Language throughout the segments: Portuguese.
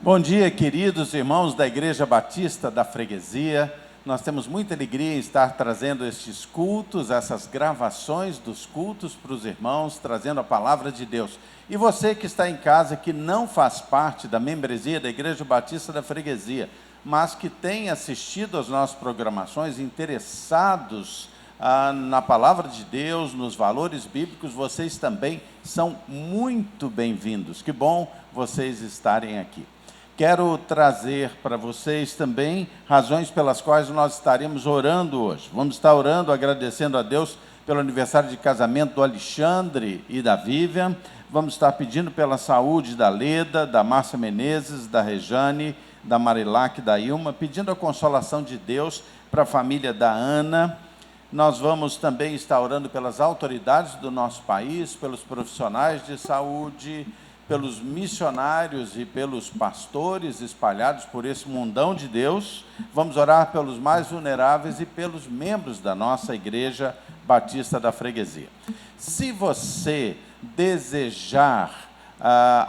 Bom dia, queridos irmãos da Igreja Batista da Freguesia. Nós temos muita alegria em estar trazendo estes cultos, essas gravações dos cultos para os irmãos, trazendo a palavra de Deus. E você que está em casa, que não faz parte da membresia da Igreja Batista da Freguesia, mas que tem assistido às nossas programações, interessados na palavra de Deus, nos valores bíblicos, vocês também são muito bem-vindos. Que bom vocês estarem aqui. Quero trazer para vocês também razões pelas quais nós estaremos orando hoje. Vamos estar orando, agradecendo a Deus pelo aniversário de casamento do Alexandre e da Vivian. Vamos estar pedindo pela saúde da Leda, da Márcia Menezes, da Rejane, da Marilac, da Ilma, pedindo a consolação de Deus para a família da Ana. Nós vamos também estar orando pelas autoridades do nosso país, pelos profissionais de saúde, pelos missionários e pelos pastores espalhados por esse mundão de Deus. Vamos orar pelos mais vulneráveis e pelos membros da nossa Igreja Batista da Freguesia. Se você desejar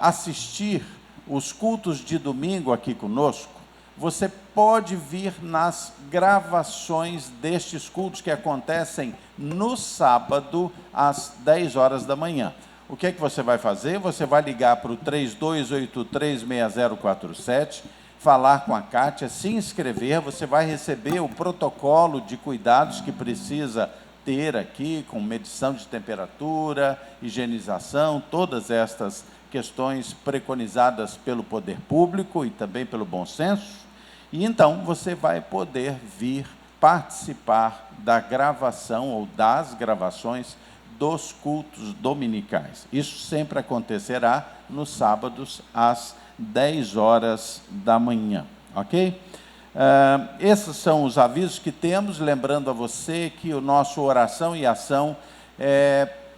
assistir os cultos de domingo aqui conosco, você pode vir nas gravações destes cultos que acontecem no sábado às 10 horas da manhã. O que é que você vai fazer? Você vai ligar para o 32836047, falar com a Kátia, se inscrever, você vai receber o protocolo de cuidados que precisa ter aqui, com medição de temperatura, higienização, todas estas questões preconizadas pelo poder público e também pelo bom senso. E então você vai poder vir participar da gravação ou das gravações dos cultos dominicais. Isso sempre acontecerá nos sábados às 10 horas da manhã, ok? Esses são os avisos que temos, lembrando a você que o nosso Oração e Ação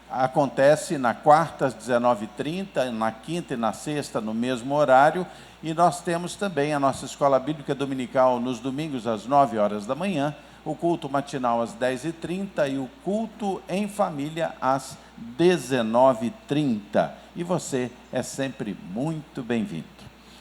acontece na quarta às 19h30, na quinta e na sexta no mesmo horário, e nós temos também a nossa Escola Bíblica Dominical nos domingos às 9 horas da manhã, o culto matinal às 10h30 e o culto em família às 19h30. E você é sempre muito bem-vindo.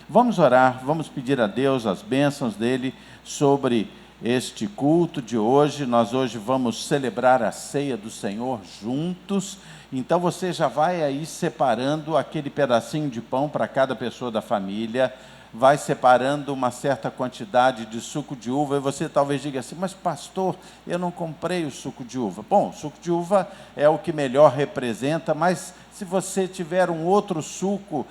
Vamos orar, vamos pedir a Deus as bênçãos dele sobre este culto de hoje. Nós hoje vamos celebrar a ceia do Senhor juntos. Então você já vai aí separando aquele pedacinho de pão para cada pessoa da família, vai separando uma certa quantidade de suco de uva, e você talvez diga assim, mas pastor, eu não comprei o suco de uva. Bom, o suco de uva é o que melhor representa, mas se você tiver um outro suco,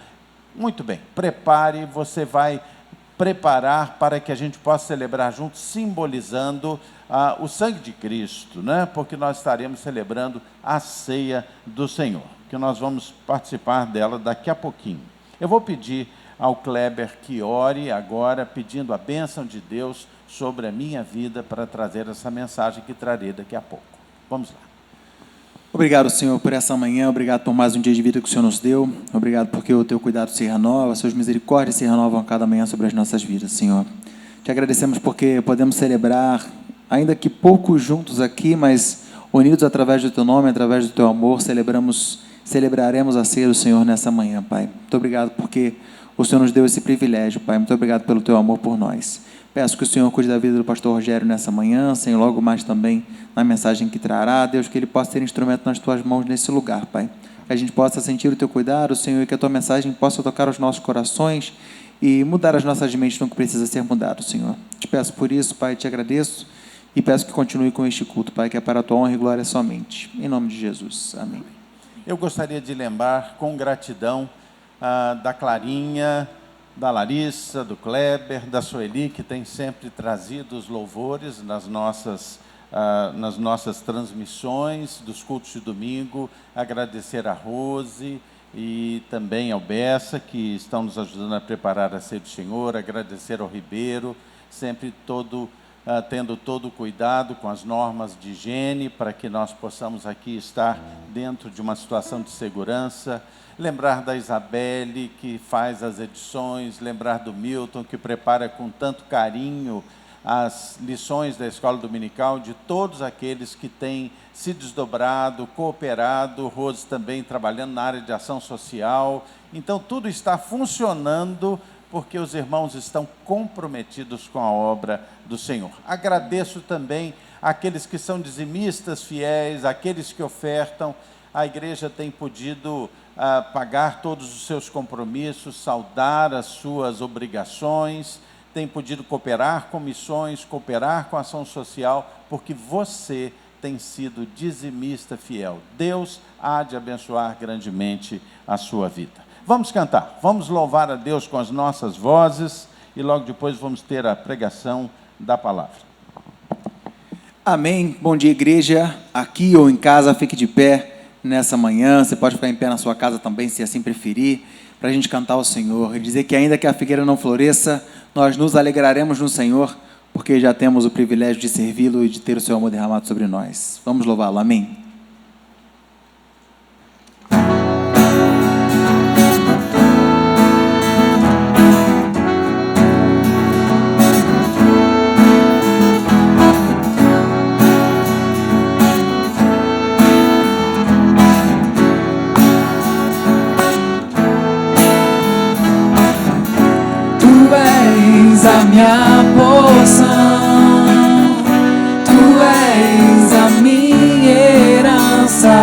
muito bem, prepare, você vai preparar para que a gente possa celebrar juntos, simbolizando o sangue de Cristo, né? Porque nós estaremos celebrando a ceia do Senhor, que nós vamos participar dela daqui a pouquinho. Eu vou pedir ao Kleber que ore agora, pedindo a bênção de Deus sobre a minha vida para trazer essa mensagem que trarei daqui a pouco. Vamos lá. Obrigado, Senhor, por essa manhã, obrigado por mais um dia de vida que o Senhor nos deu, obrigado porque o Teu cuidado se renova, as Suas misericórdias se renovam a cada manhã sobre as nossas vidas, Senhor. Te agradecemos porque podemos celebrar, ainda que poucos juntos aqui, mas unidos através do Teu nome, através do Teu amor, celebraremos a ceia do Senhor nessa manhã, Pai. Muito obrigado porque o Senhor nos deu esse privilégio, Pai. Muito obrigado pelo Teu amor por nós. Peço que o Senhor cuide da vida do pastor Rogério nessa manhã, Senhor, logo mais também na mensagem que trará. Deus, que ele possa ser instrumento nas Tuas mãos nesse lugar, Pai. Que a gente possa sentir o Teu cuidado, Senhor, e que a Tua mensagem possa tocar os nossos corações e mudar as nossas mentes no que precisa ser mudado, Senhor. Te peço por isso, Pai, te agradeço e peço que continue com este culto, Pai, que é para a Tua honra e glória somente. Em nome de Jesus. Amém. Eu gostaria de lembrar com gratidão da Clarinha, da Larissa, do Kleber, da Sueli, que tem sempre trazido os louvores nas nossas transmissões dos cultos de domingo. Agradecer a Rose e também ao Bessa, que estão nos ajudando a preparar a ceia do Senhor. Agradecer ao Ribeiro, sempre tendo todo o cuidado com as normas de higiene, para que nós possamos aqui estar dentro de uma situação de segurança. Lembrar da Isabelle, que faz as edições, lembrar do Milton, que prepara com tanto carinho as lições da Escola Dominical, de todos aqueles que têm se desdobrado, cooperado, Rose também trabalhando na área de ação social. Então, tudo está funcionando porque os irmãos estão comprometidos com a obra do Senhor. Agradeço também àqueles que são dizimistas fiéis, àqueles que ofertam. A igreja tem podido pagar todos os seus compromissos, saldar as suas obrigações, tem podido cooperar com missões, cooperar com a ação social, porque você tem sido dizimista fiel. Deus há de abençoar grandemente a sua vida. Vamos cantar, vamos louvar a Deus com as nossas vozes e logo depois vamos ter a pregação da palavra. Amém. Bom dia, igreja. Aqui ou em casa, fique de pé nessa manhã. Você pode ficar em pé na sua casa também, se assim preferir, para a gente cantar ao Senhor e dizer que ainda que a figueira não floresça, nós nos alegraremos no Senhor, porque já temos o privilégio de servi-lo e de ter o seu amor derramado sobre nós. Vamos louvá-lo. Amém. A minha porção, tu és a minha herança,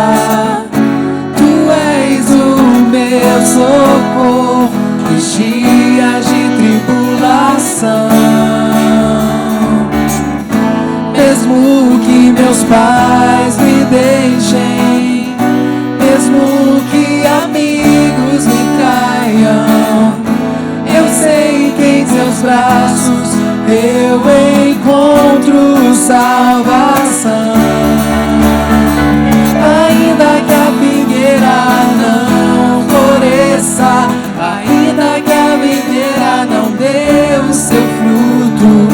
tu és o meu socorro nos dias de tribulação. Mesmo que meus pais me deixem, mesmo que amigos me traiam, eu sei que em seus braços eu encontro salvação. Ainda que a figueira não floresça, ainda que a videira não dê o seu fruto,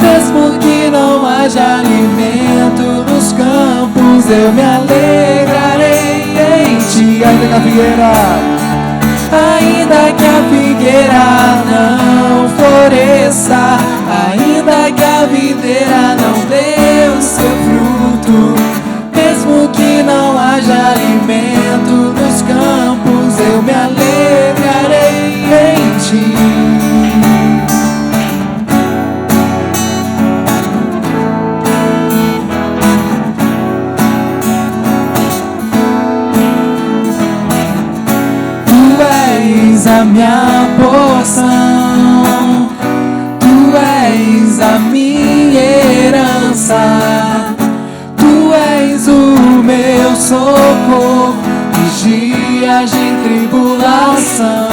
mesmo que não haja alimento nos campos, eu me alegrarei em ti. Ainda que a figueira, ainda que a figueira não floresça, ainda que a videira não dê o seu fruto, mesmo que não haja alimento nos campos, eu me alegrarei em ti. A minha porção, tu és a minha herança, tu és o meu socorro nos dias de tribulação.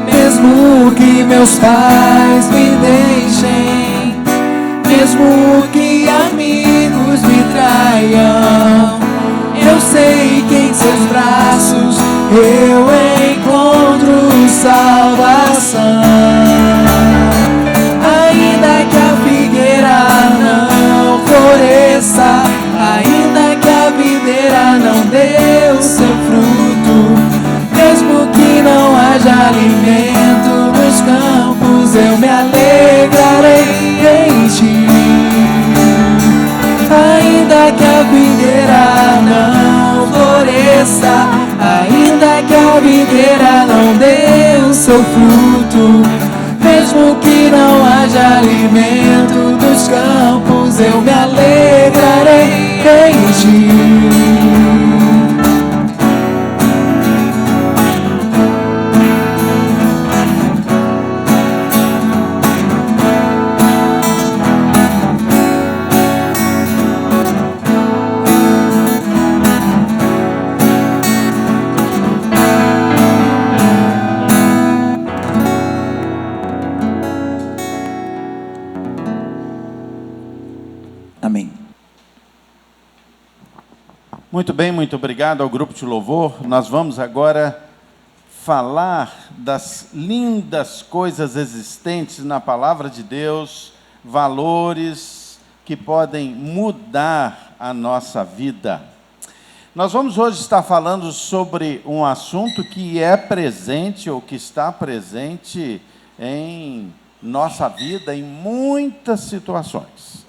Mesmo que meus pais me deixem, mesmo que amigos me traiam, eu sei que em seus braços eu encontro salvação. Ainda que a figueira não floresça, ainda que a videira não dê o seu fruto, mesmo que não haja alimento nos campos, eu me alegrarei em ti. Ainda que a figueira não floresça, ainda que a videira não dê o seu fruto, mesmo que não haja alimento dos campos, eu me alegrarei em ti. Amém. Muito bem, muito obrigado ao grupo de louvor. Nós vamos agora falar das lindas coisas existentes na palavra de Deus, valores que podem mudar a nossa vida. Nós vamos hoje estar falando sobre um assunto que é presente ou que está presente em nossa vida em muitas situações,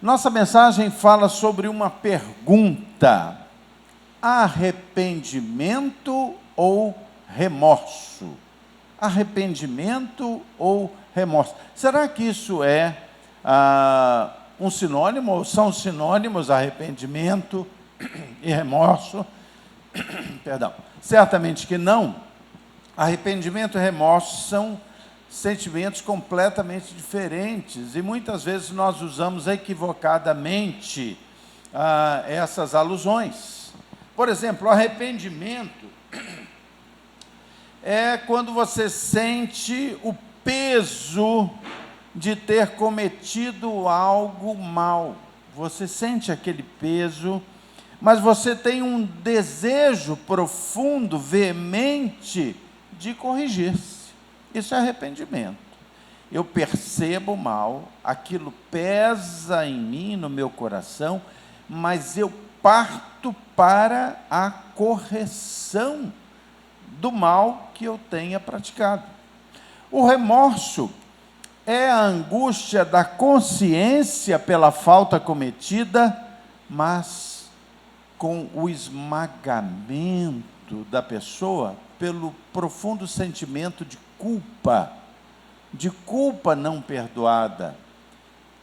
Nossa mensagem fala sobre uma pergunta: arrependimento ou remorso? Arrependimento ou remorso? Será que isso é um sinônimo, ou são sinônimos, arrependimento e remorso? Perdão. Certamente que não. Arrependimento e remorso são sentimentos completamente diferentes, e muitas vezes nós usamos equivocadamente essas alusões. Por exemplo, arrependimento é quando você sente o peso de ter cometido algo mal. Você sente aquele peso, mas você tem um desejo profundo, veemente, de corrigir-se. Isso é arrependimento. Eu percebo o mal, aquilo pesa em mim, no meu coração, mas eu parto para a correção do mal que eu tenha praticado. O remorso é a angústia da consciência pela falta cometida, mas com o esmagamento da pessoa pelo profundo sentimento de culpa não perdoada.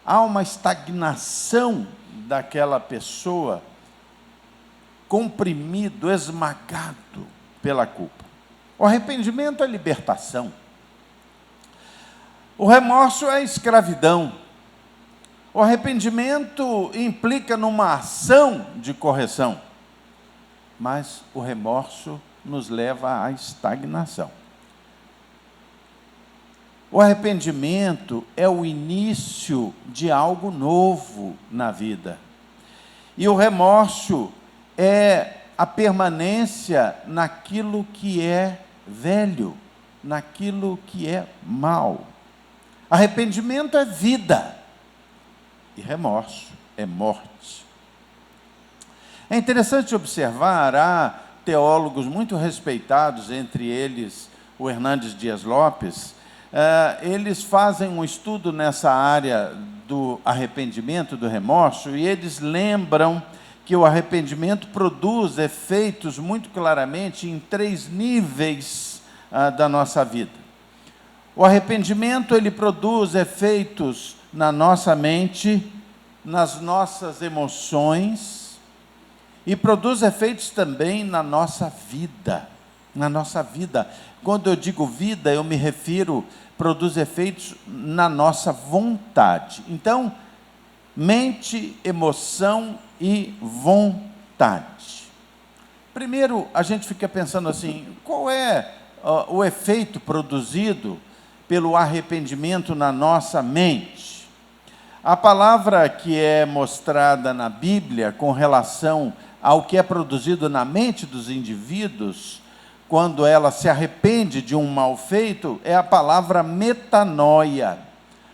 Há uma estagnação daquela pessoa, comprimido, esmagado pela culpa. O arrependimento é libertação. O remorso é escravidão. O arrependimento implica numa ação de correção, mas o remorso nos leva à estagnação. O arrependimento é o início de algo novo na vida. E o remorso é a permanência naquilo que é velho, naquilo que é mal. Arrependimento é vida e remorso é morte. É interessante observar, há teólogos muito respeitados, entre eles o Hernandes Dias Lopes, eles fazem um estudo nessa área do arrependimento, do remorso, e eles lembram que o arrependimento produz efeitos muito claramente em 3 níveis da nossa vida. O arrependimento, ele produz efeitos na nossa mente, nas nossas emoções, e produz efeitos também na nossa vida. Na nossa vida. Quando eu digo vida, eu me refiro, produz efeitos na nossa vontade. Então, mente, emoção e vontade. Primeiro, a gente fica pensando assim, qual é o efeito produzido pelo arrependimento na nossa mente? A palavra que é mostrada na Bíblia com relação ao que é produzido na mente dos indivíduos, quando ela se arrepende de um mal feito, é a palavra metanoia.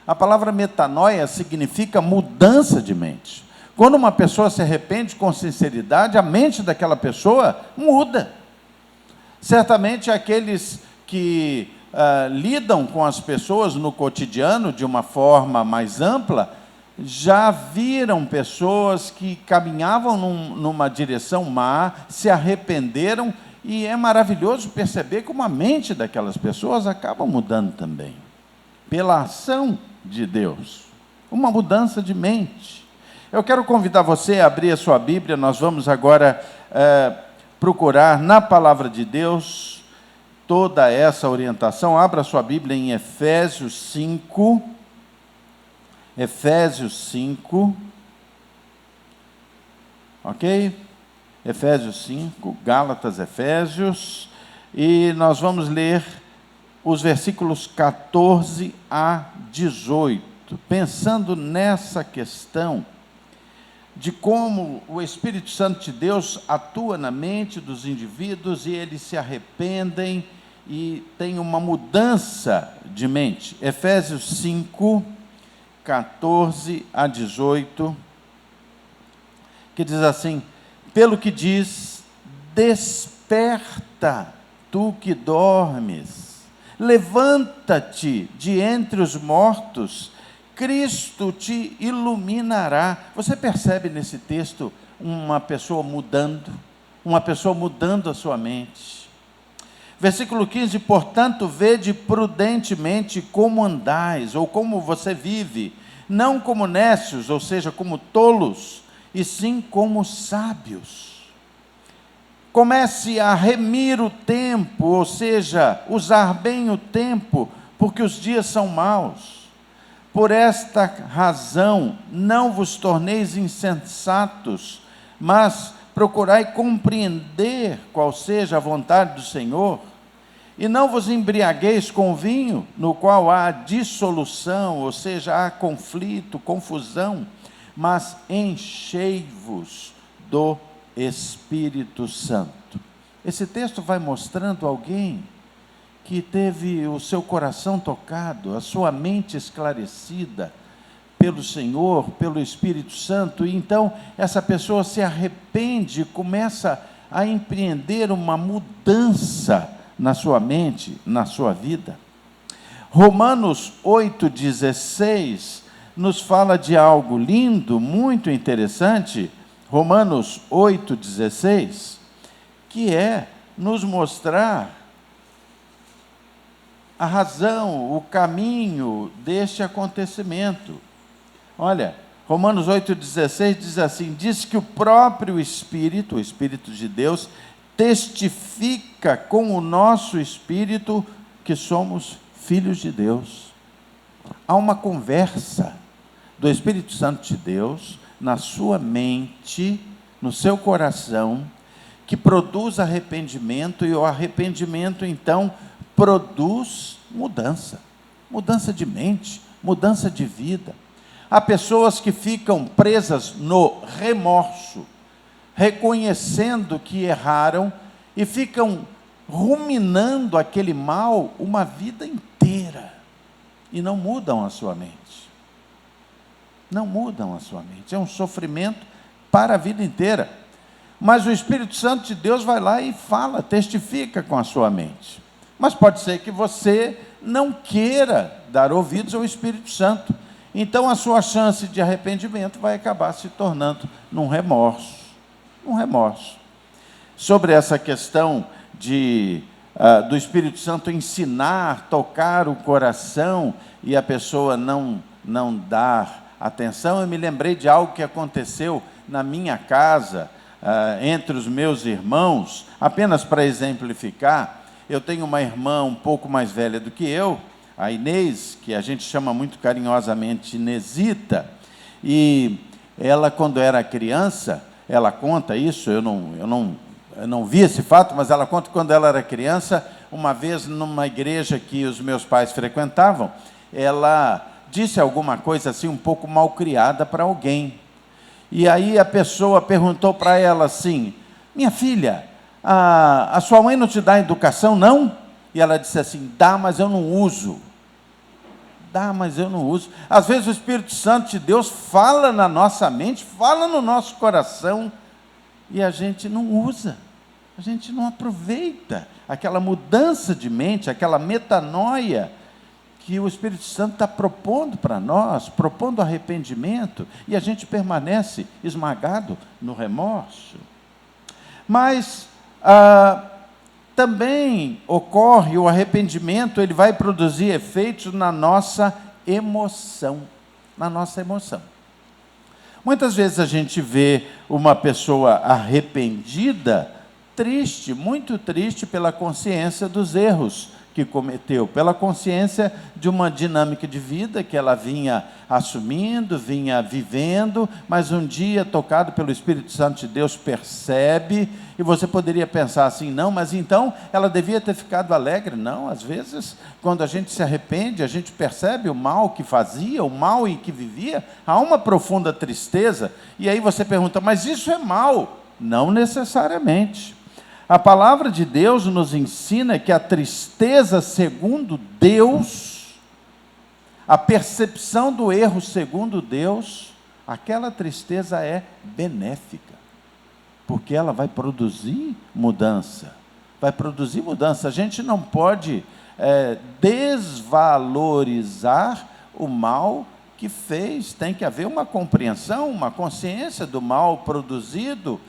A palavra metanoia significa mudança de mente. Quando uma pessoa se arrepende com sinceridade, a mente daquela pessoa muda. Certamente aqueles que lidam com as pessoas no cotidiano de uma forma mais ampla, já viram pessoas que caminhavam numa direção má, se arrependeram, e é maravilhoso perceber como a mente daquelas pessoas acaba mudando também, pela ação de Deus, uma mudança de mente. Eu quero convidar você a abrir a sua Bíblia. Nós vamos agora procurar na Palavra de Deus toda essa orientação. Abra a sua Bíblia em Efésios 5. Efésios 5. Ok? Efésios 5, Gálatas, Efésios. E nós vamos ler os versículos 14 a 18. Pensando nessa questão de como o Espírito Santo de Deus atua na mente dos indivíduos e eles se arrependem e tem uma mudança de mente. Efésios 5, 14 a 18, que diz assim: pelo que diz, desperta, tu que dormes, levanta-te de entre os mortos, Cristo te iluminará. Você percebe nesse texto uma pessoa mudando a sua mente. Versículo 15, portanto, vede prudentemente como andais, ou como você vive, não como nécios, ou seja, como tolos, e sim como sábios. Comece a remir o tempo, ou seja, usar bem o tempo, porque os dias são maus. Por esta razão, não vos torneis insensatos, mas procurai compreender qual seja a vontade do Senhor, e não vos embriagueis com vinho, no qual há dissolução, ou seja, há conflito, confusão, mas enchei-vos do Espírito Santo. Esse texto vai mostrando alguém que teve o seu coração tocado, a sua mente esclarecida pelo Senhor, pelo Espírito Santo, e então essa pessoa se arrepende, começa a empreender uma mudança na sua mente, na sua vida. Romanos 8,16 nos fala de algo lindo, muito interessante, Romanos 8,16, que é nos mostrar a razão, o caminho deste acontecimento. Olha, Romanos 8,16 diz assim, diz que o próprio Espírito, o Espírito de Deus, testifica com o nosso Espírito que somos filhos de Deus. Há uma conversa do Espírito Santo de Deus na sua mente, no seu coração, que produz arrependimento, e o arrependimento, então, produz mudança. Mudança de mente, mudança de vida. Há pessoas que ficam presas no remorso, reconhecendo que erraram e ficam ruminando aquele mal uma vida inteira e não mudam a sua mente. Não mudam a sua mente. É um sofrimento para a vida inteira. Mas o Espírito Santo de Deus vai lá e fala, testifica com a sua mente. Mas pode ser que você não queira dar ouvidos ao Espírito Santo. Então a sua chance de arrependimento vai acabar se tornando num remorso. Um remorso. Sobre essa questão do Espírito Santo ensinar, tocar o coração e a pessoa não dar atenção, eu me lembrei de algo que aconteceu na minha casa, entre os meus irmãos, apenas para exemplificar. Eu tenho uma irmã um pouco mais velha do que eu, a Inês, que a gente chama muito carinhosamente Inesita, e ela, quando era criança, ela conta isso, eu não vi esse fato, mas ela conta que quando ela era criança, uma vez numa igreja que os meus pais frequentavam, ela disse alguma coisa assim, um pouco mal criada para alguém. E aí a pessoa perguntou para ela assim, minha filha, a sua mãe não te dá educação, não? E ela disse assim, dá, mas eu não uso. Dá, mas eu não uso. Às vezes o Espírito Santo de Deus fala na nossa mente, fala no nosso coração, e a gente não usa, a gente não aproveita aquela mudança de mente, aquela metanoia que o Espírito Santo está propondo para nós, propondo arrependimento, e a gente permanece esmagado no remorso. Mas também ocorre o arrependimento, ele vai produzir efeitos na nossa emoção, Muitas vezes a gente vê uma pessoa arrependida, triste, muito triste pela consciência dos erros que cometeu, pela consciência de uma dinâmica de vida que ela vinha assumindo, vinha vivendo, mas um dia, tocado pelo Espírito Santo de Deus, percebe, e você poderia pensar assim, não, mas então ela devia ter ficado alegre. Não, às vezes, quando a gente se arrepende, a gente percebe o mal que fazia, o mal em que vivia, há uma profunda tristeza, e aí você pergunta, mas isso é mal? Não necessariamente. A palavra de Deus nos ensina que a tristeza segundo Deus, a percepção do erro segundo Deus, aquela tristeza é benéfica, porque ela vai produzir mudança, A gente não pode desvalorizar o mal que fez, tem que haver uma compreensão, uma consciência do mal produzido,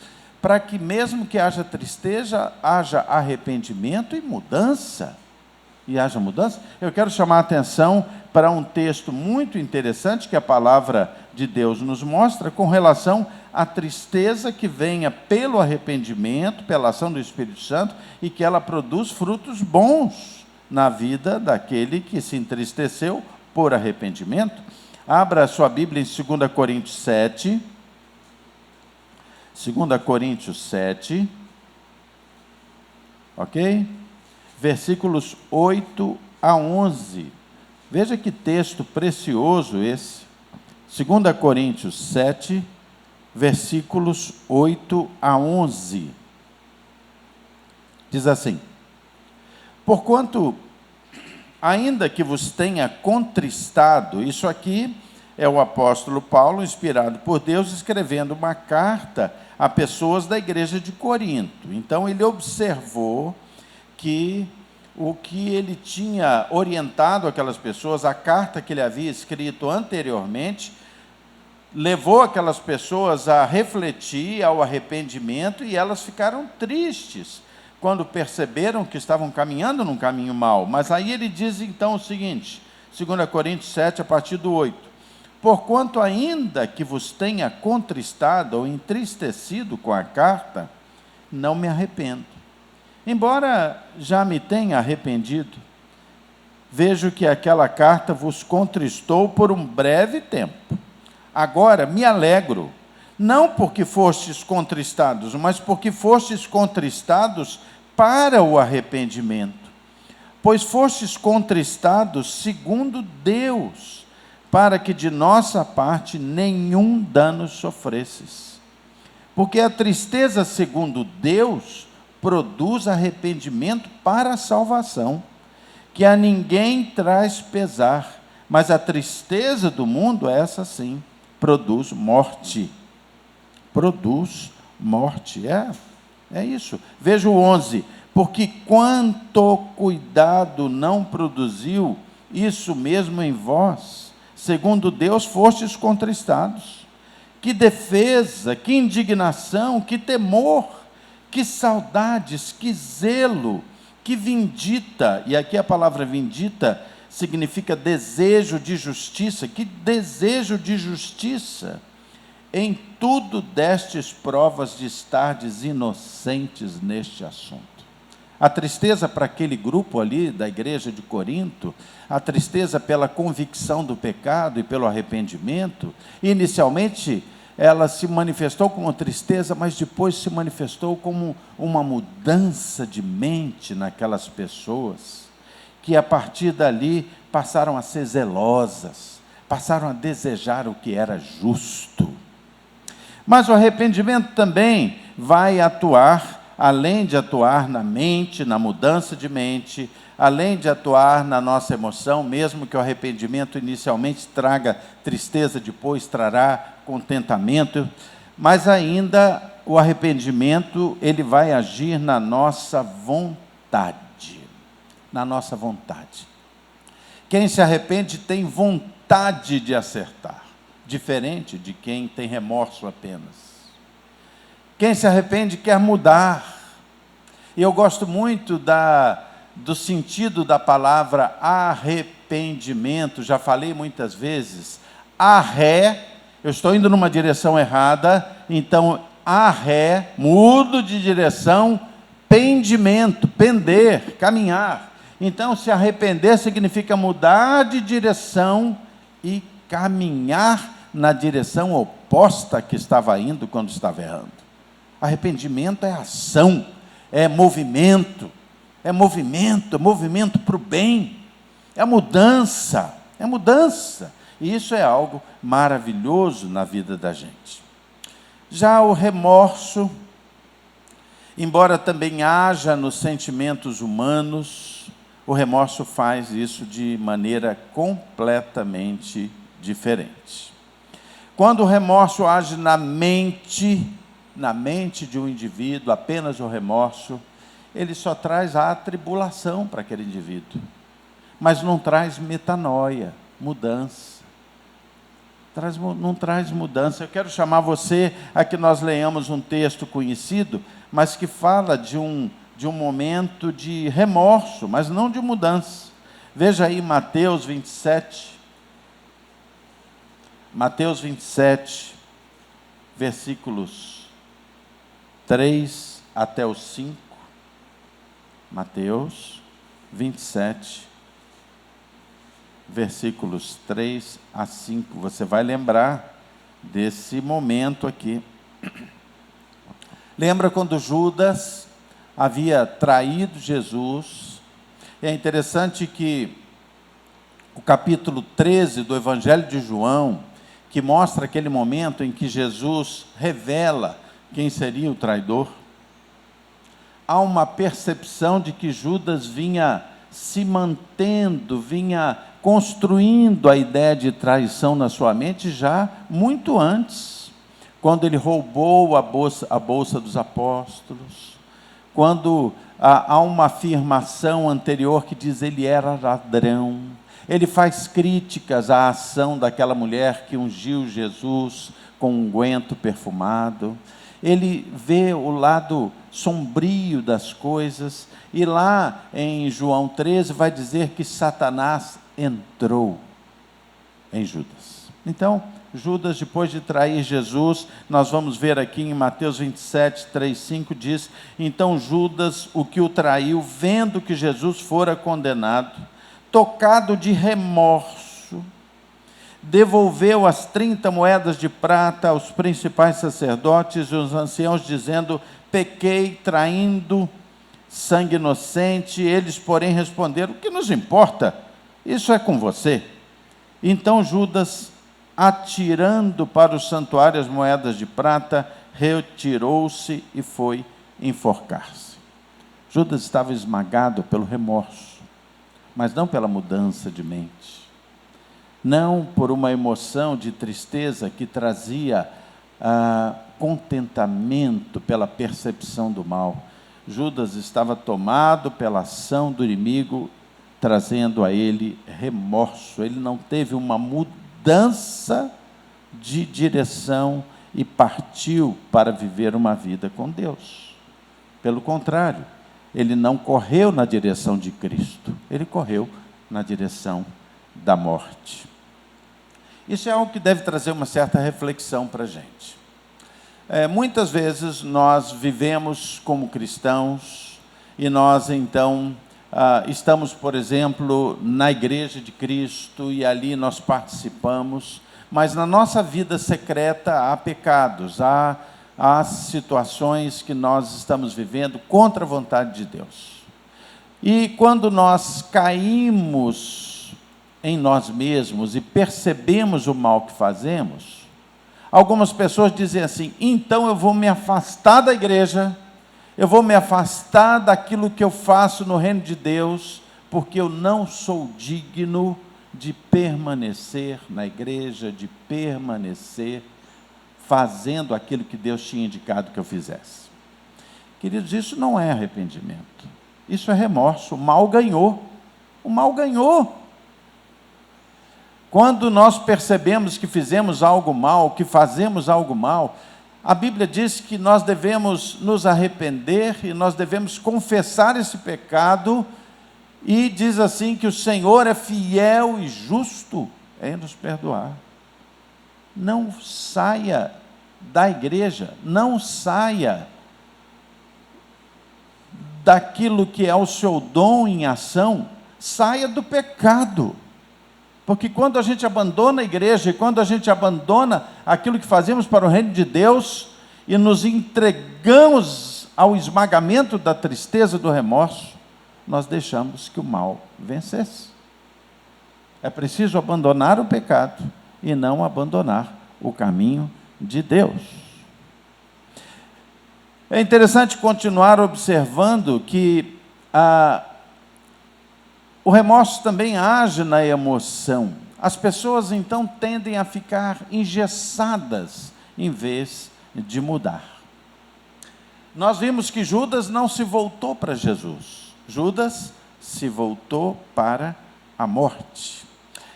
para que mesmo que haja tristeza, haja arrependimento e mudança. E haja mudança. Eu quero chamar a atenção para um texto muito interessante que a palavra de Deus nos mostra com relação à tristeza que venha pelo arrependimento, pela ação do Espírito Santo, e que ela produz frutos bons na vida daquele que se entristeceu por arrependimento. Abra a sua Bíblia em 2 Coríntios 7. 2 Coríntios 7. Ok? Versículos 8 a 11. Veja que texto precioso esse. 2 Coríntios 7, versículos 8 a 11. Diz assim: porquanto, ainda que vos tenha contristado, isso aqui é o apóstolo Paulo, inspirado por Deus, escrevendo uma carta a pessoas da igreja de Corinto. Então ele observou que o que ele tinha orientado aquelas pessoas, a carta que ele havia escrito anteriormente, levou aquelas pessoas a refletir, ao arrependimento, e elas ficaram tristes quando perceberam que estavam caminhando num caminho mau. Mas aí ele diz então o seguinte, 2 Coríntios 7, a partir do 8: porquanto ainda que vos tenha contristado ou entristecido com a carta, não me arrependo. Embora já me tenha arrependido, vejo que aquela carta vos contristou por um breve tempo. Agora me alegro, não porque fostes contristados, mas porque fostes contristados para o arrependimento. Pois fostes contristados segundo Deus, para que de nossa parte nenhum dano sofresses. Porque a tristeza segundo Deus produz arrependimento para a salvação, que a ninguém traz pesar, mas a tristeza do mundo, essa sim, produz morte. Produz morte, é isso. Veja o 11: porque quanto cuidado não produziu isso mesmo em vós, segundo Deus fostes contristados. Que defesa, que indignação, que temor, que saudades, que zelo, que vindita. E aqui a palavra vindita significa desejo de justiça. Que desejo de justiça! Em tudo destes provas de estardes inocentes neste assunto. A tristeza para aquele grupo ali da igreja de Corinto, a tristeza pela convicção do pecado e pelo arrependimento, inicialmente ela se manifestou como tristeza, mas depois se manifestou como uma mudança de mente naquelas pessoas, que a partir dali passaram a ser zelosas, passaram a desejar o que era justo. Mas o arrependimento também vai atuar, além de atuar na mente, na mudança de mente, além de atuar na nossa emoção, mesmo que o arrependimento inicialmente traga tristeza, depois trará contentamento, mas ainda o arrependimento, ele vai agir na nossa vontade. Na nossa vontade. Quem se arrepende tem vontade de acertar, diferente de quem tem remorso apenas. Quem se arrepende quer mudar. E eu gosto muito do sentido da palavra arrependimento, já falei muitas vezes. Eu estou indo numa direção errada, então mudo de direção, pendimento, pender, caminhar. Então, se arrepender significa mudar de direção e caminhar na direção oposta que estava indo quando estava errando. Arrependimento é ação, é movimento para o bem, é mudança. E isso é algo maravilhoso na vida da gente. Já o remorso, embora também haja nos sentimentos humanos, o remorso faz isso de maneira completamente diferente. Quando o remorso age na mente de um indivíduo, apenas o remorso, ele só traz a atribulação para aquele indivíduo, mas não traz metanoia, mudança. Não traz mudança. Eu quero chamar você a que nós leiamos um texto conhecido, mas que fala de um momento de remorso, mas não de mudança. Veja aí Mateus 27. Mateus 27, versículos 3 até o 5. Mateus 27, versículos 3 a 5. Você vai lembrar desse momento aqui. Lembra quando Judas havia traído Jesus? É interessante que o capítulo 13 do Evangelho de João, que mostra aquele momento em que Jesus revela quem seria o traidor, há uma percepção de que Judas vinha se mantendo, vinha construindo a ideia de traição na sua mente já muito antes, quando ele roubou a bolsa dos apóstolos, quando há uma afirmação anterior que diz ele era ladrão. Ele faz críticas à ação daquela mulher que ungiu Jesus com um unguento perfumado. Ele vê o lado sombrio das coisas, e lá em João 13 vai dizer que Satanás entrou em Judas. Então, Judas, depois de trair Jesus, nós vamos ver aqui em Mateus 27, 3, 5, diz: então Judas, o que o traiu, vendo que Jesus fora condenado, tocado de remorso, devolveu as 30 moedas de prata aos principais sacerdotes e aos anciãos, dizendo: pequei traindo sangue inocente. Eles, porém, responderam: o que nos importa? Isso é com você. Então Judas, atirando para o santuário as moedas de prata, retirou-se e foi enforcar-se. Judas estava esmagado pelo remorso, mas não pela mudança de mente, não por uma emoção de tristeza que trazia contentamento pela percepção do mal. Judas estava tomado pela ação do inimigo, trazendo a ele remorso. Ele não teve uma mudança de direção e partiu para viver uma vida com Deus. Pelo contrário, ele não correu na direção de Cristo, ele correu na direção da morte. Isso é algo que deve trazer uma certa reflexão para a gente. Muitas vezes nós vivemos como cristãos e nós então estamos, por exemplo, na igreja de Cristo e ali nós participamos, mas na nossa vida secreta há pecados, há situações que nós estamos vivendo contra a vontade de Deus. E quando nós caímos em nós mesmos e percebemos o mal que fazemos, algumas pessoas dizem assim: então eu vou me afastar da igreja, eu vou me afastar daquilo que eu faço no reino de Deus, porque eu não sou digno de permanecer na igreja, de permanecer fazendo aquilo que Deus tinha indicado que eu fizesse. Queridos, isso não é arrependimento, isso é remorso. O mal ganhou, o mal ganhou. Quando nós percebemos que fizemos algo mal, que fazemos algo mal, a Bíblia diz que nós devemos nos arrepender e nós devemos confessar esse pecado, e diz assim que o Senhor é fiel e justo em nos perdoar. Não saia da igreja, não saia daquilo que é o seu dom em ação, saia do pecado. Porque quando a gente abandona a igreja, e quando a gente abandona aquilo que fazemos para o reino de Deus, e nos entregamos ao esmagamento da tristeza, do remorso, nós deixamos que o mal vencesse. É preciso abandonar o pecado e não abandonar o caminho de Deus. É interessante continuar observando que o remorso também age na emoção. As pessoas então tendem a ficar engessadas em vez de mudar. Nós vimos que Judas não se voltou para Jesus. Judas se voltou para a morte.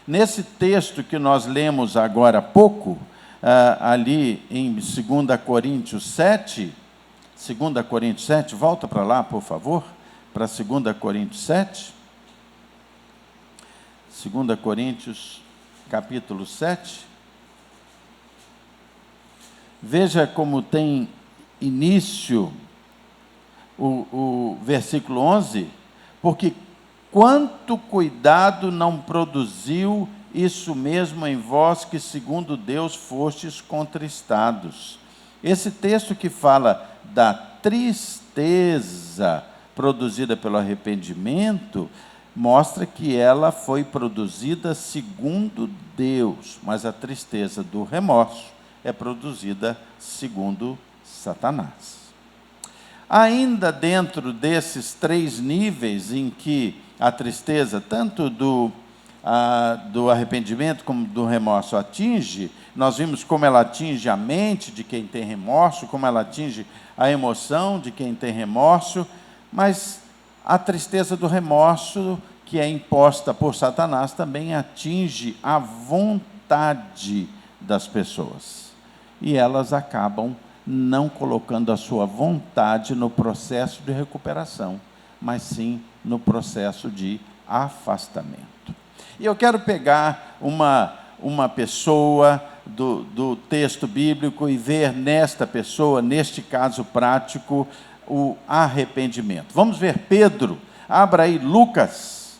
Nesse texto que nós lemos agora há pouco, ali em 2 Coríntios 7, 2 Coríntios 7, volta para lá, por favor, para 2 Coríntios 7. 2 Coríntios, capítulo 7. Veja como tem início o versículo 11, porque quanto cuidado não produziu isso mesmo em vós que segundo Deus fostes contristados. Esse texto que fala da tristeza produzida pelo arrependimento, mostra que ela foi produzida segundo Deus, mas a tristeza do remorso é produzida segundo Satanás. Ainda dentro desses 3 níveis em que a tristeza, tanto do arrependimento como do remorso atinge, nós vimos como ela atinge a mente de quem tem remorso, como ela atinge a emoção de quem tem remorso, mas a tristeza do remorso, que é imposta por Satanás, também atinge a vontade das pessoas. E elas acabam não colocando a sua vontade no processo de recuperação, mas sim no processo de afastamento. E eu quero pegar uma pessoa do texto bíblico e ver nesta pessoa, neste caso prático, o arrependimento. Vamos ver Pedro. Abra aí Lucas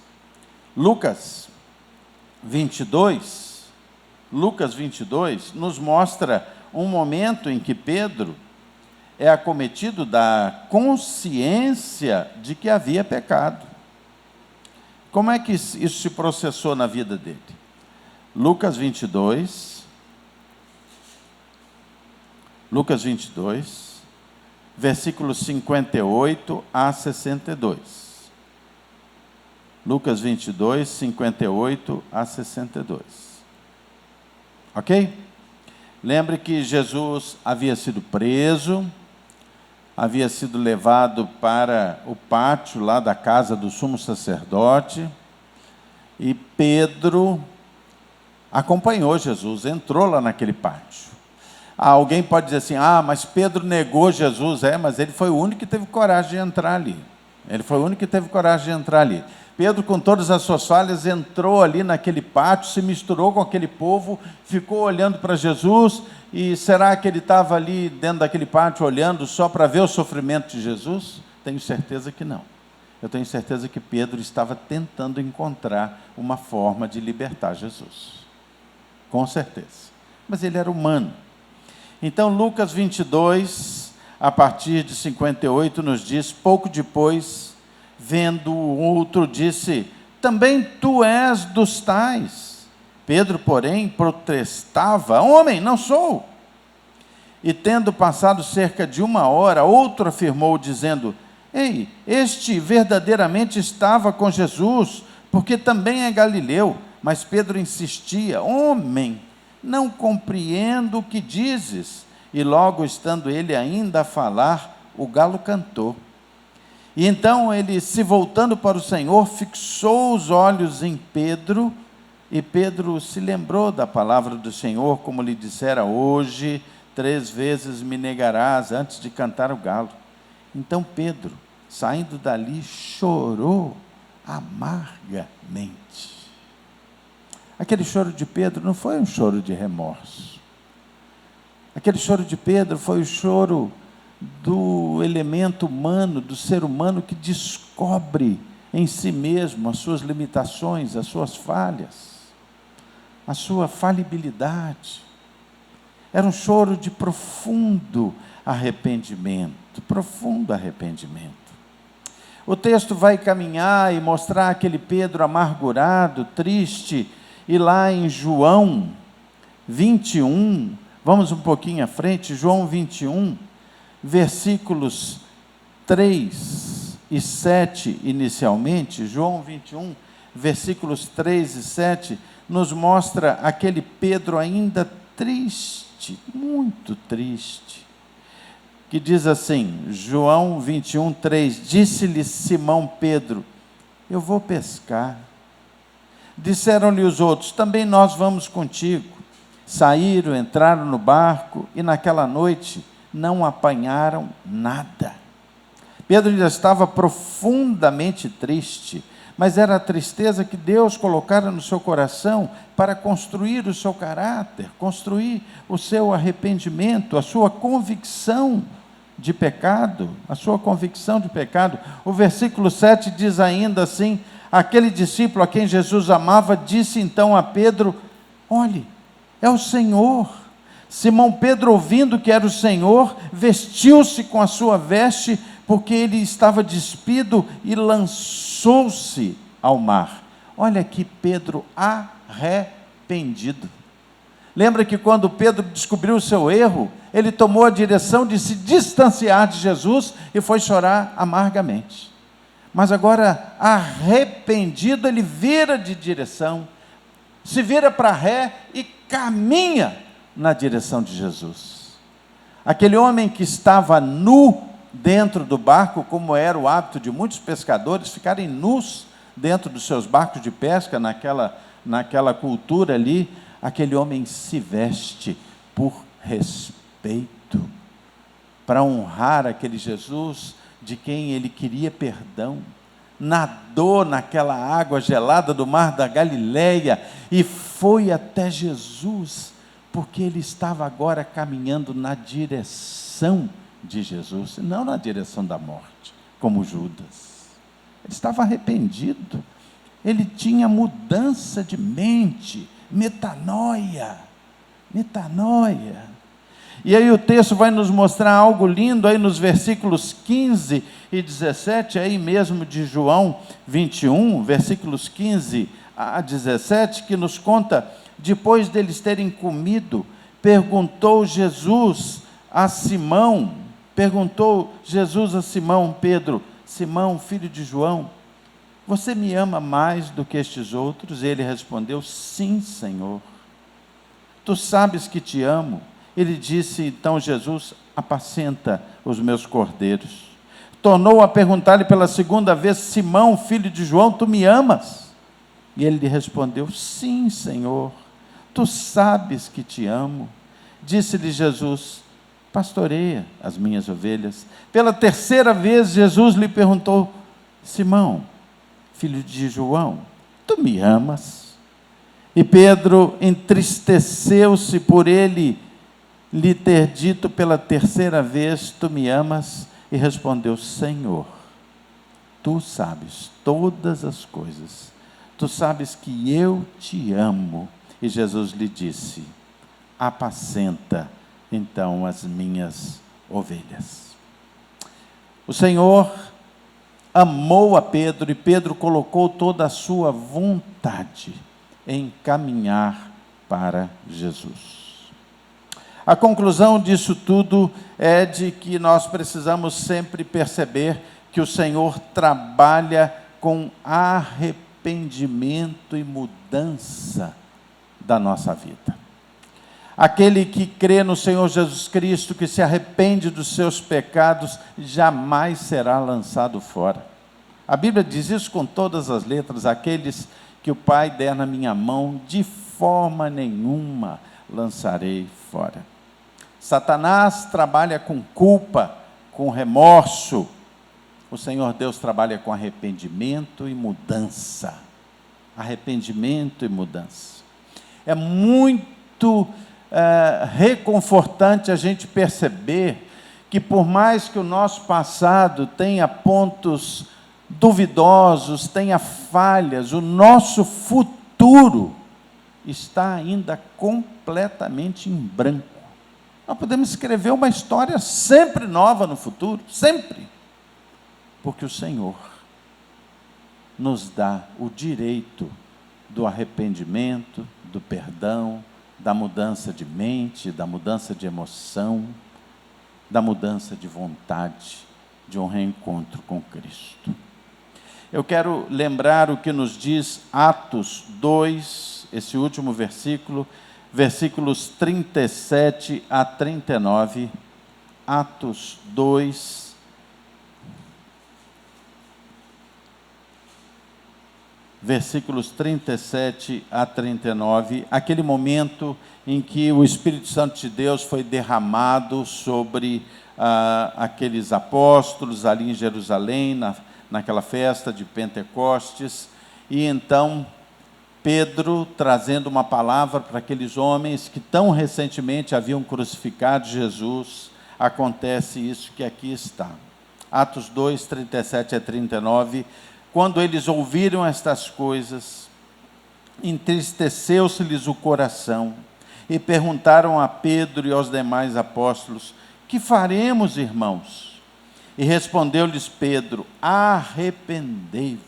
22. Lucas 22 nos mostra um momento em que Pedro é acometido da consciência de que havia pecado. Como é que isso se processou na vida dele? Lucas 22, versículos 58 a 62. Lucas 22, 58 a 62. Ok? Lembre que Jesus havia sido preso, havia sido levado para o pátio lá da casa do sumo sacerdote, e Pedro acompanhou Jesus, entrou lá naquele pátio. Alguém pode dizer assim, mas Pedro negou Jesus. Mas ele foi o único que teve coragem de entrar ali. Pedro, com todas as suas falhas, entrou ali naquele pátio, se misturou com aquele povo, ficou olhando para Jesus. E será que ele estava ali dentro daquele pátio olhando só para ver o sofrimento de Jesus? Tenho certeza que não. Eu tenho certeza que Pedro estava tentando encontrar uma forma de libertar Jesus. Com certeza. Mas ele era humano. Então, Lucas 22, a partir de 58, nos diz: pouco depois, vendo o outro, disse: também tu és dos tais. Pedro, porém, protestava: homem, não sou. E tendo passado cerca de 1 hora, outro afirmou, dizendo: ei, este verdadeiramente estava com Jesus, porque também é galileu. Mas Pedro insistia: homem, não compreendo o que dizes. E logo, estando ele ainda a falar, o galo cantou. E então ele, se voltando para o Senhor, fixou os olhos em Pedro, e Pedro se lembrou da palavra do Senhor, como lhe dissera: hoje 3 vezes me negarás antes de cantar o galo. Então Pedro, saindo dali, chorou amargamente. Aquele choro de Pedro não foi um choro de remorso. Aquele choro de Pedro foi o choro do elemento humano, do ser humano que descobre em si mesmo as suas limitações, as suas falhas, a sua falibilidade. Era um choro de profundo arrependimento, profundo arrependimento. O texto vai caminhar e mostrar aquele Pedro amargurado, triste, e lá em João 21, vamos um pouquinho à frente, João 21, versículos 3 e 7 inicialmente, João 21, versículos 3 e 7, nos mostra aquele Pedro ainda triste, muito triste, que diz assim, João 21, 3, disse-lhe Simão Pedro: eu vou pescar. Disseram-lhe os outros: também nós vamos contigo. Saíram, entraram no barco e naquela noite não apanharam nada. Pedro já estava profundamente triste, mas era a tristeza que Deus colocara no seu coração para construir o seu caráter, construir o seu arrependimento, a sua convicção de pecado, a sua convicção de pecado. O versículo 7 diz ainda assim: aquele discípulo a quem Jesus amava disse então a Pedro: olhe, é o Senhor. Simão Pedro, ouvindo que era o Senhor, vestiu-se com a sua veste, porque ele estava despido, e lançou-se ao mar. Olha aqui Pedro arrependido. Lembra que quando Pedro descobriu o seu erro, ele tomou a direção de se distanciar de Jesus e foi chorar amargamente. Mas agora, arrependido, ele vira de direção, se vira para ré e caminha na direção de Jesus. Aquele homem que estava nu dentro do barco, como era o hábito de muitos pescadores, ficarem nus dentro dos seus barcos de pesca, naquela cultura ali, aquele homem se veste por respeito, para honrar aquele Jesus de quem ele queria perdão. Nadou naquela água gelada do mar da Galileia e foi até Jesus, porque ele estava agora caminhando na direção de Jesus, não na direção da morte, como Judas. Ele estava arrependido, ele tinha mudança de mente, metanoia. E aí o texto vai nos mostrar algo lindo, aí nos versículos 15 e 17, aí mesmo de João 21, versículos 15 a 17, que nos conta: depois deles terem comido, perguntou Jesus a Simão Pedro: Simão, filho de João, você me ama mais do que estes outros? E ele respondeu: sim, Senhor, tu sabes que te amo. Ele disse então Jesus: apacenta os meus cordeiros. Tornou a perguntar-lhe pela segunda vez: Simão, filho de João, tu me amas? E ele lhe respondeu: sim, Senhor, tu sabes que te amo. Disse-lhe Jesus: pastoreia as minhas ovelhas. Pela terceira vez Jesus lhe perguntou: Simão, filho de João, tu me amas? E Pedro entristeceu-se por ele lhe ter dito pela terceira vez: tu me amas? E respondeu: Senhor, tu sabes todas as coisas, tu sabes que eu te amo. E Jesus lhe disse: apacenta então as minhas ovelhas. O Senhor amou a Pedro, e Pedro colocou toda a sua vontade em caminhar para Jesus. A conclusão disso tudo é de que nós precisamos sempre perceber que o Senhor trabalha com arrependimento e mudança da nossa vida. Aquele que crê no Senhor Jesus Cristo, que se arrepende dos seus pecados, jamais será lançado fora. A Bíblia diz isso com todas as letras: aqueles que o Pai der na minha mão, de forma nenhuma lançarei fora. Satanás trabalha com culpa, com remorso. O Senhor Deus trabalha com arrependimento e mudança. Arrependimento e mudança. É muito reconfortante a gente perceber que, por mais que o nosso passado tenha pontos duvidosos, tenha falhas, o nosso futuro está ainda completamente em branco. Nós podemos escrever uma história sempre nova no futuro, sempre, porque o Senhor nos dá o direito do arrependimento, do perdão, da mudança de mente, da mudança de emoção, da mudança de vontade, de um reencontro com Cristo. Eu quero lembrar o que nos diz Atos 2, esse último versículo, versículos 37 a 39, Atos 2, versículos 37 a 39, aquele momento em que o Espírito Santo de Deus foi derramado sobre aqueles apóstolos ali em Jerusalém, naquela festa de Pentecostes, e então Pedro, trazendo uma palavra para aqueles homens que tão recentemente haviam crucificado Jesus, acontece isso que aqui está. Atos 2, 37 a 39, quando eles ouviram estas coisas, entristeceu-se-lhes o coração, e perguntaram a Pedro e aos demais apóstolos: que faremos, irmãos? E respondeu-lhes Pedro: arrependei-vos,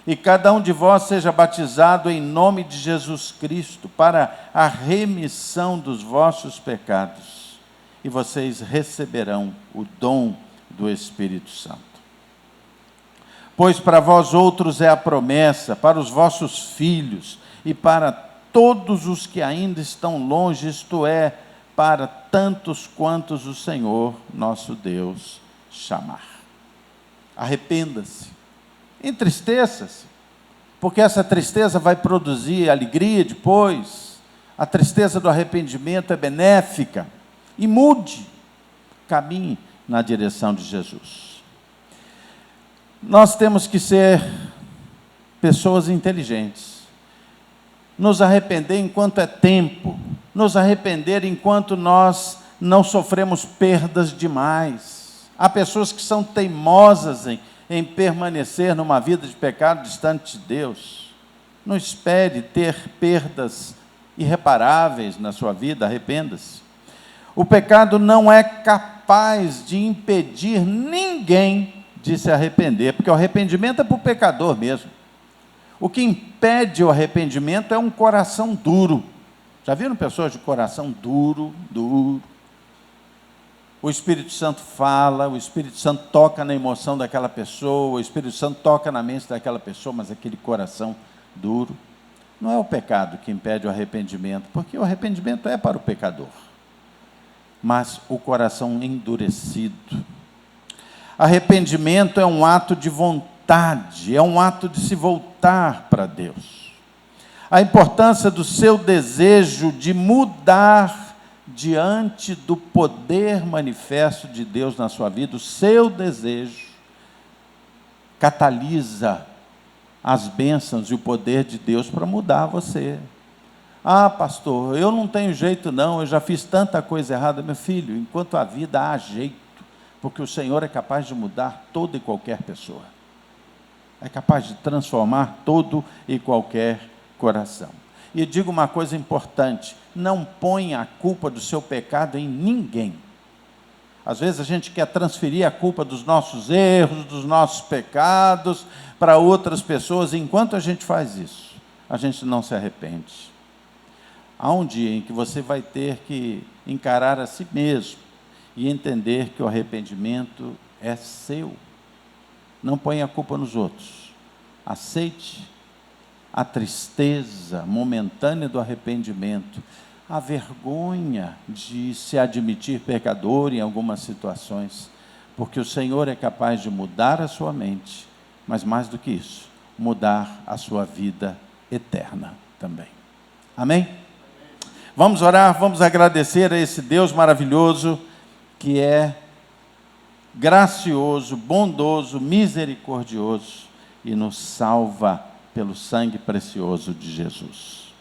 e cada um de vós seja batizado em nome de Jesus Cristo, para a remissão dos vossos pecados, e vocês receberão o dom do Espírito Santo. Pois para vós outros é a promessa, para os vossos filhos, e para todos os que ainda estão longe, isto é, para tantos quantos o Senhor nosso Deus chamar. Arrependa-se, entristeça-se, porque essa tristeza vai produzir alegria depois. A tristeza do arrependimento é benéfica. E mude, caminhe na direção de Jesus. Nós temos que ser pessoas inteligentes. Nos arrepender enquanto é tempo. Nos arrepender enquanto nós não sofremos perdas demais. Há pessoas que são teimosas em permanecer numa vida de pecado distante de Deus. Não espere ter perdas irreparáveis na sua vida, arrependa-se. O pecado não é capaz de impedir ninguém de se arrepender, porque o arrependimento é para o pecador mesmo. O que impede o arrependimento é um coração duro. Já viram pessoas de coração duro? O Espírito Santo fala, o Espírito Santo toca na emoção daquela pessoa, o Espírito Santo toca na mente daquela pessoa, mas aquele coração duro. Não é o pecado que impede o arrependimento, porque o arrependimento é para o pecador, mas o coração endurecido. Arrependimento é um ato de vontade, é um ato de se voltar para Deus. A importância do seu desejo de mudar diante do poder manifesto de Deus na sua vida, o seu desejo catalisa as bênçãos e o poder de Deus para mudar você. Ah, pastor, eu não tenho jeito não, eu já fiz tanta coisa errada. Meu filho, enquanto a vida há jeito, porque o Senhor é capaz de mudar toda e qualquer pessoa. É capaz de transformar todo e qualquer coração. E digo uma coisa importante: não ponha a culpa do seu pecado em ninguém. Às vezes a gente quer transferir a culpa dos nossos erros, dos nossos pecados, para outras pessoas. Enquanto a gente faz isso, a gente não se arrepende. Há um dia em que você vai ter que encarar a si mesmo e entender que o arrependimento é seu. Não ponha a culpa nos outros. Aceite a tristeza momentânea do arrependimento, a vergonha de se admitir pecador em algumas situações, porque o Senhor é capaz de mudar a sua mente, mas mais do que isso, mudar a sua vida eterna também. Amém? Vamos orar, vamos agradecer a esse Deus maravilhoso, que é gracioso, bondoso, misericordioso e nos salva pelo sangue precioso de Jesus.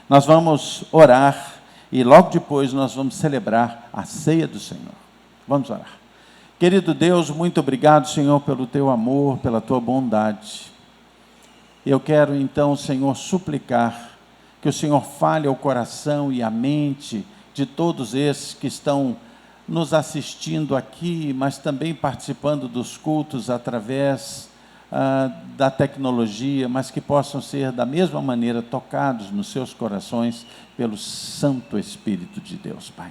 Nós vamos orar e logo depois nós vamos celebrar a ceia do Senhor. Vamos orar. Querido Deus, muito obrigado, Senhor, pelo teu amor, pela tua bondade. Eu quero então, Senhor, suplicar que o Senhor fale ao coração e à mente de todos esses que estão nos assistindo aqui, mas também participando dos cultos através da tecnologia, mas que possam ser da mesma maneira tocados nos seus corações pelo Santo Espírito de Deus, Pai.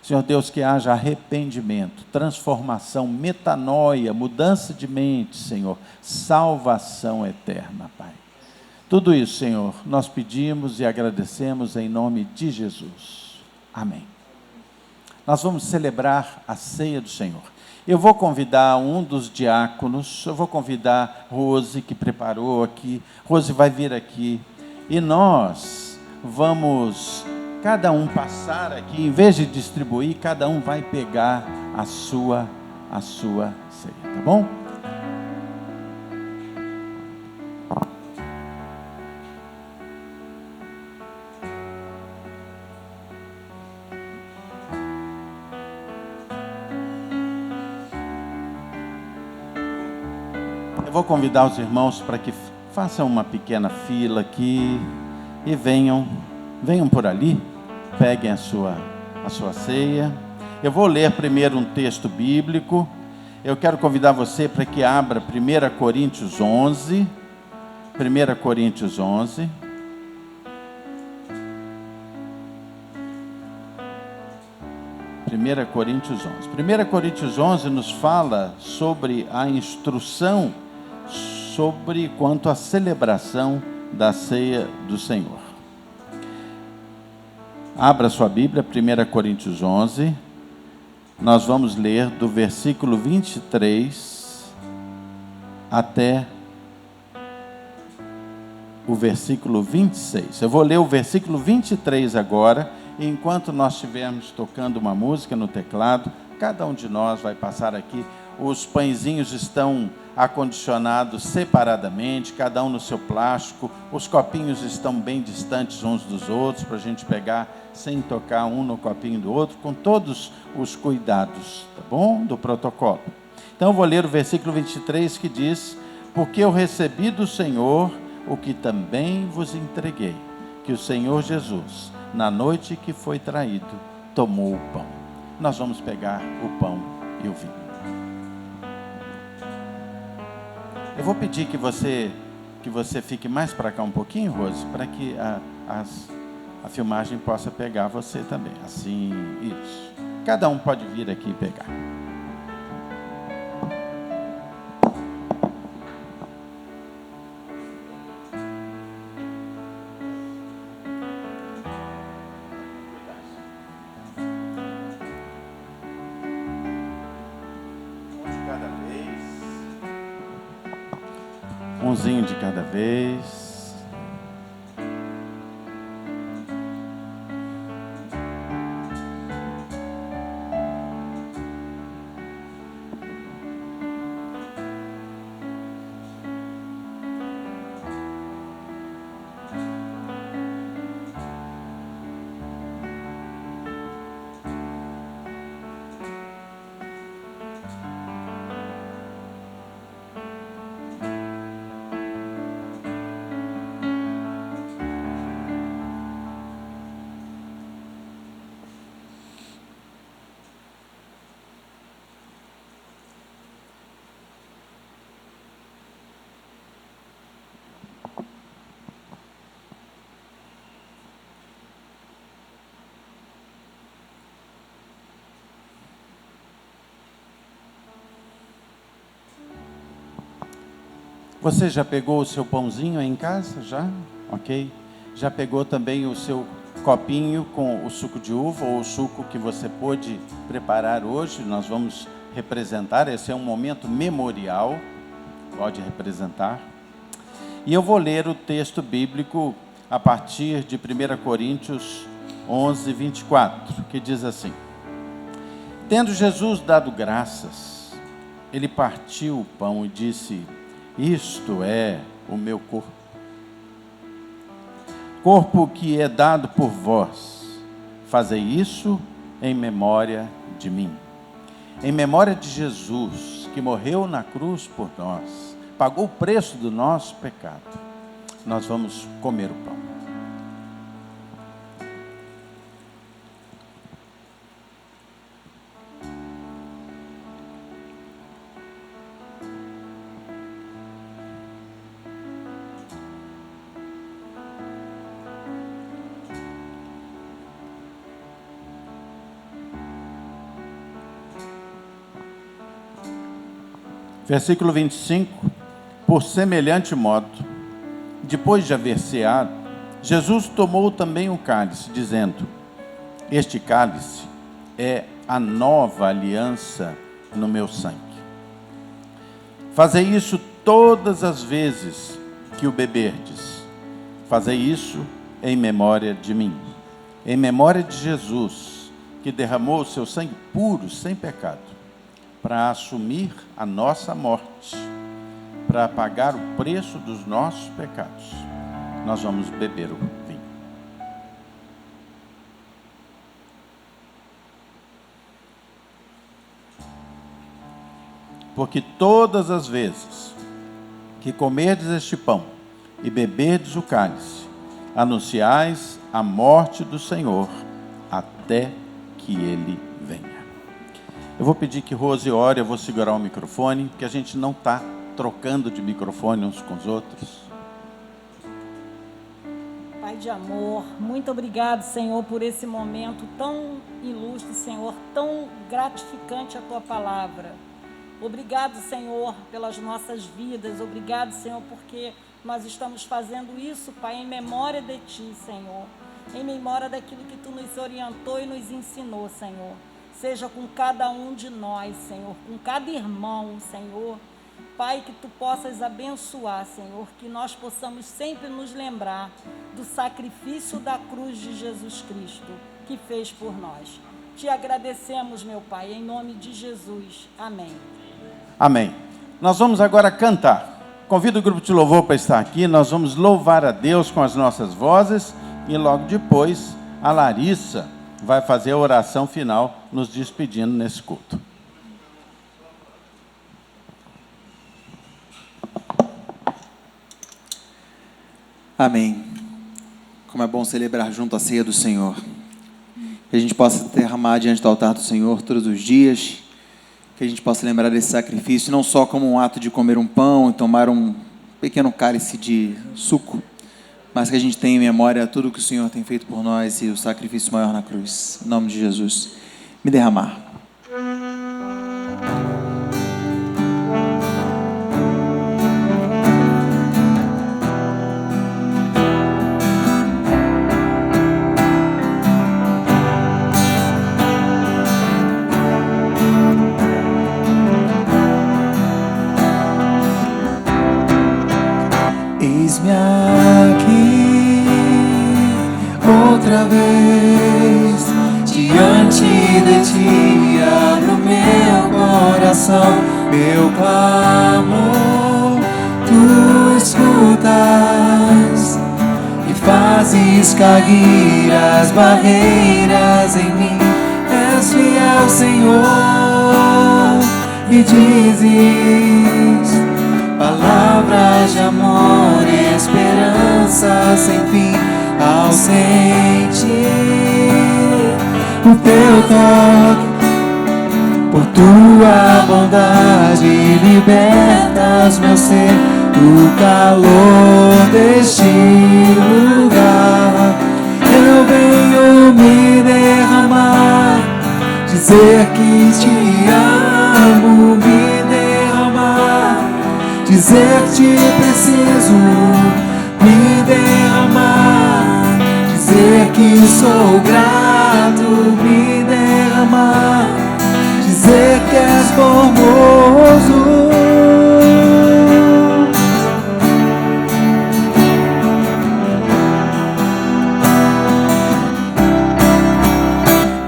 Senhor Deus, que haja arrependimento, transformação, metanoia, mudança de mente, Senhor, salvação eterna, Pai. Tudo isso, Senhor, nós pedimos e agradecemos em nome de Jesus. Amém. Nós vamos celebrar a ceia do Senhor. Eu vou convidar um dos diáconos, eu vou convidar Rose, que preparou aqui. Rose vai vir aqui. E nós vamos, cada um passar aqui, em vez de distribuir, cada um vai pegar a sua ceia, tá bom? Eu vou convidar os irmãos para que façam uma pequena fila aqui e venham por ali, peguem a sua ceia. Eu vou ler primeiro um texto bíblico. Eu quero convidar você para que abra 1 Coríntios 11. 1 Coríntios 11. Coríntios 11. 1 Coríntios 11 nos fala sobre a instrução sobre quanto à celebração da ceia do Senhor. Abra sua Bíblia, 1 Coríntios 11. Nós vamos ler do versículo 23 até o versículo 26. Eu vou ler o versículo 23 agora, e enquanto nós estivermos tocando uma música no teclado, cada um de nós vai passar aqui. Os pãezinhos estão acondicionados separadamente, cada um no seu plástico. Os copinhos estão bem distantes uns dos outros, para a gente pegar sem tocar um no copinho do outro, com todos os cuidados, tá bom? Do protocolo. Então eu vou ler o versículo 23 que diz: porque eu recebi do Senhor o que também vos entreguei, que o Senhor Jesus, na noite que foi traído, tomou o pão. Nós vamos pegar o pão e o vinho. Eu vou pedir que você fique mais para cá um pouquinho, Rose, para que a filmagem possa pegar você também. Assim, isso. Cada um pode vir aqui e pegar. Umzinho de cada vez. Você já pegou o seu pãozinho aí em casa? Já? Ok? Já pegou também o seu copinho com o suco de uva ou o suco que você pôde preparar hoje? Nós vamos representar, esse é um momento memorial, pode representar. E eu vou ler o texto bíblico a partir de 1 Coríntios 11, 24, que diz assim: tendo Jesus dado graças, ele partiu o pão e disse: isto é o meu corpo que é dado por vós. Fazei isso em memória de mim. Em memória de Jesus, que morreu na cruz por nós, pagou o preço do nosso pecado. Nós vamos comer o pão. Versículo 25, por semelhante modo, depois de haver ceado, Jesus tomou também um cálice, dizendo: este cálice é a nova aliança no meu sangue. Fazei isso todas as vezes que o beberdes. Fazei isso em memória de mim. Em memória de Jesus, que derramou o seu sangue puro, sem pecado, para assumir a nossa morte, para pagar o preço dos nossos pecados. Nós vamos beber o vinho. Porque todas as vezes que comerdes este pão e beberdes o cálice, anunciais a morte do Senhor até que Ele venha. Eu vou pedir que Rose ore, eu vou segurar o microfone, porque a gente não está trocando de microfone uns com os outros. Pai de amor, muito obrigado, Senhor, por esse momento tão ilustre, Senhor, tão gratificante a Tua palavra. Obrigado, Senhor, pelas nossas vidas. Obrigado, Senhor, porque nós estamos fazendo isso, Pai, em memória de Ti, Senhor. Em memória daquilo que Tu nos orientou e nos ensinou, Senhor. Seja com cada um de nós, Senhor, com cada irmão, Senhor. Pai, que Tu possas abençoar, Senhor, que nós possamos sempre nos lembrar do sacrifício da cruz de Jesus Cristo, que fez por nós. Te agradecemos, meu Pai, em nome de Jesus. Amém. Amém. Nós vamos agora cantar. Convido o grupo de louvor para estar aqui. Nós vamos louvar a Deus com as nossas vozes e logo depois a Larissa vai fazer a oração final, nos despedindo nesse culto. Amém. Como é bom celebrar junto a ceia do Senhor. Que a gente possa derramar diante do altar do Senhor todos os dias. Que a gente possa lembrar desse sacrifício, não só como um ato de comer um pão e tomar um pequeno cálice de suco, mas que a gente tenha em memória tudo que o Senhor tem feito por nós e o sacrifício maior na cruz. Em nome de Jesus. Me derramar. Eis-me aqui outra vez diante de Ti, abro meu coração, meu clamor Tu escutas e fazes cair as barreiras em mim. És fiel, Senhor, e dizes palavras de amor e esperança sem fim. Ao sentir o Teu toque, por Tua bondade libertas meu ser do calor deste lugar. Eu venho me derramar, dizer que Te amo, me derramar, dizer que Te preciso, me derramar, dizer que sou grato, me derramar, dizer que És formoso.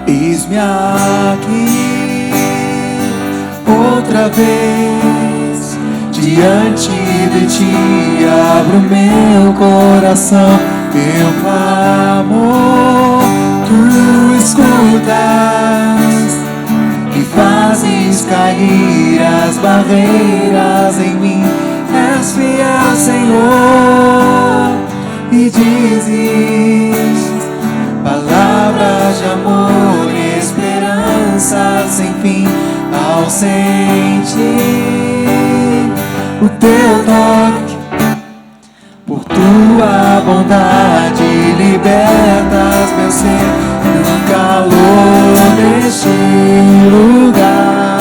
Eis-me aqui outra vez diante de Ti, abro meu coração, meu clamor Tu escutas e fazes cair as barreiras em mim. És fiel, Senhor, e dizes palavras de amor e esperança sem fim. Ao sentir o Teu toque, por Tua bondade libertas meu ser no calor deste lugar.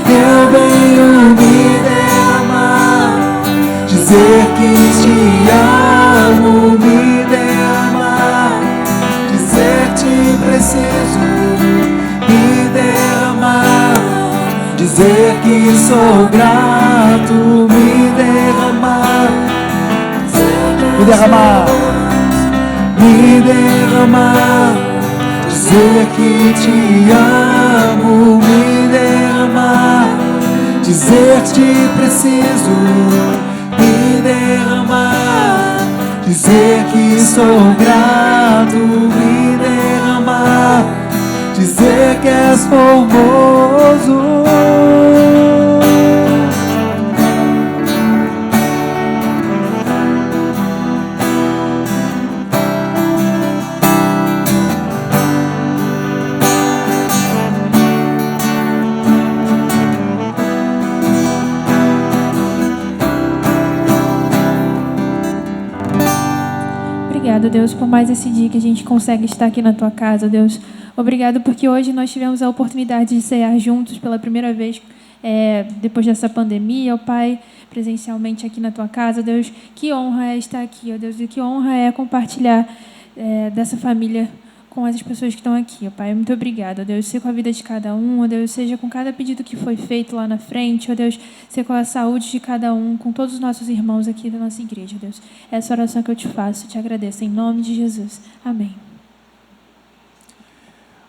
Eu venho me derramar, dizer que Te amo, me derramar, dizer que Te preciso, me derramar, dizer que sou grato, me derramar, dizer que te amo, me derramar, dizer te preciso, me derramar, dizer que sou grato, me derramar, dizer que és formoso. Obrigado, Deus, por mais esse dia que a gente consegue estar aqui na Tua casa, Deus. Obrigado porque hoje nós tivemos a oportunidade de cear juntos pela primeira vez depois dessa pandemia, ó Pai, presencialmente aqui na Tua casa, Deus. Que honra é estar aqui, ó Deus, e que honra é compartilhar dessa família com essas pessoas que estão aqui, ó Pai. Muito obrigada, ó Deus. Seja com a vida de cada um, ó Deus, seja com cada pedido que foi feito lá na frente, ó Deus, seja com a saúde de cada um, com todos os nossos irmãos aqui da nossa igreja, ó Deus. Essa oração que eu te faço, te agradeço em nome de Jesus. Amém.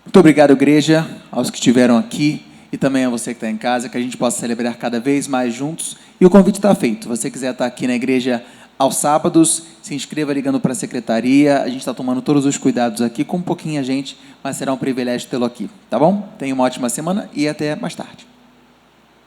Muito obrigado, igreja, aos que estiveram aqui e também a você que está em casa, que a gente possa celebrar cada vez mais juntos. E o convite está feito. Se você quiser estar aqui na igreja aos sábados, se inscreva ligando para a secretaria. A gente está tomando todos os cuidados aqui, com pouquinha gente, mas será um privilégio tê-lo aqui, tá bom? Tenha uma ótima semana e até mais tarde.